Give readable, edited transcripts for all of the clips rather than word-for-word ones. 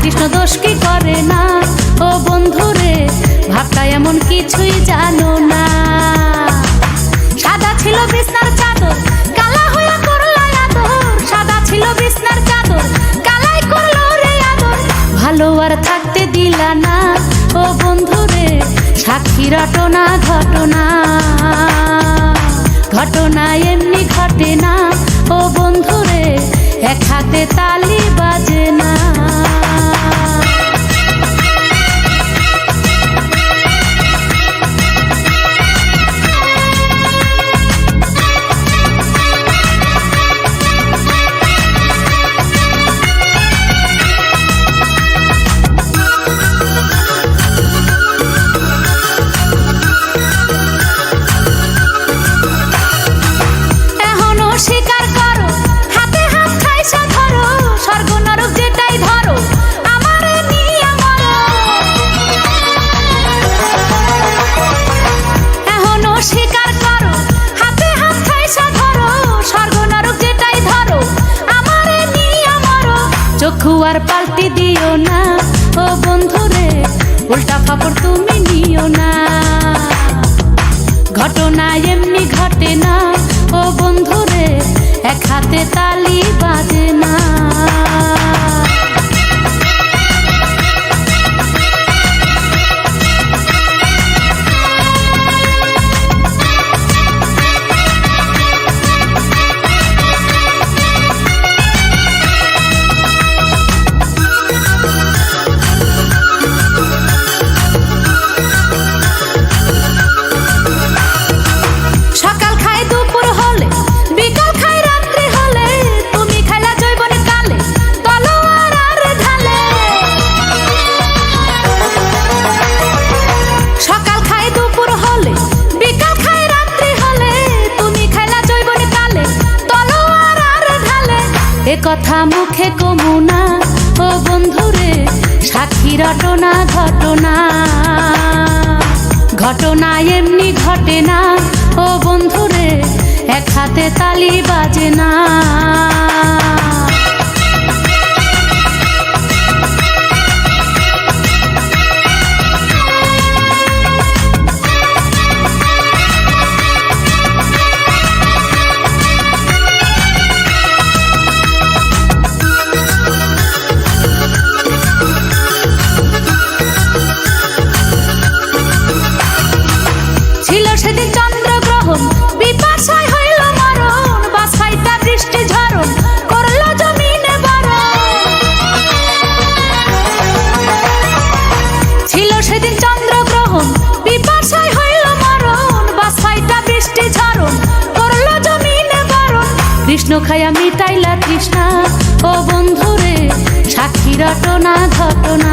কৃষ্ণ দোষ কি করে না। ও বন্ধুরে ভাবটা এমন কিছুই জানো না। সাদা ছিল বিছনার চাদর, কালা হইয়া করলো আদর। সাদা ছিল বিছনার চাদর, কালাই করলো রে আদর। ভালো আর থাকতে দিলা না। ও বন্ধুরে সাক্ষী রটনা ঘটনা, ঘটনা এমনি ঘটে না। ও বন্ধুরে এক হাতে তালি বাজে না। চক্ষু আর পাল্টি দিও না। ও বন্ধুরে উল্টা খবর তুমি নিও না। ঘটনা এমনি ঘটে না। ও বন্ধুরে এক হাতে তালি বাজে না। এ কথা মুখে কমু না। ও বন্ধুরে সাক্ষী রটনা ঘটনা, ঘটনা এমনি ঘটে না। ও বন্ধুরে এক হাতে তালি বাজে না। সেদিন চন্দ্রগ্রহণ, বিপাশায় হইল মরণ। বাছাইটা বৃষ্টি ঝরণ করলো জমিনে বরণ। ছিল সেদিন চন্দ্রগ্রহণ, বিপাশায় হইল মরণ। বাছাইটা বৃষ্টি ঝরণ করলো জমিনে বরণ। কৃষ্ণ খায়া মিটাইলা তৃষ্ণা। ও বন্ধুরে সাক্ষী রটনা ঘটনা,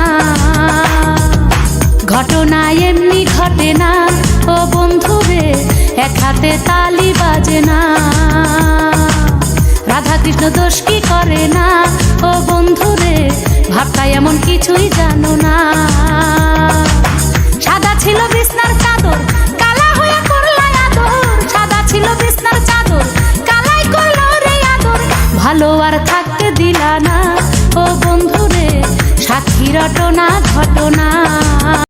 ঘটনা এমনি ঘটে না। ও বন্ধুরে এক হাতে তালি বাজে না। রাধা কৃষ্ণ দোষ কি করে না। ও বন্ধুরে ভাবটা এমন কিছুই জানো না। সাদা ছিল বিছনার চাদর, কালা হইয়া করলো আদর। সাদা ছিল বিছনার চাদর, কালাই করলো রে আদর। ভালো আর থাকতে দিলা না। ও বন্ধুরে সাক্ষী রটনা ঘটনা।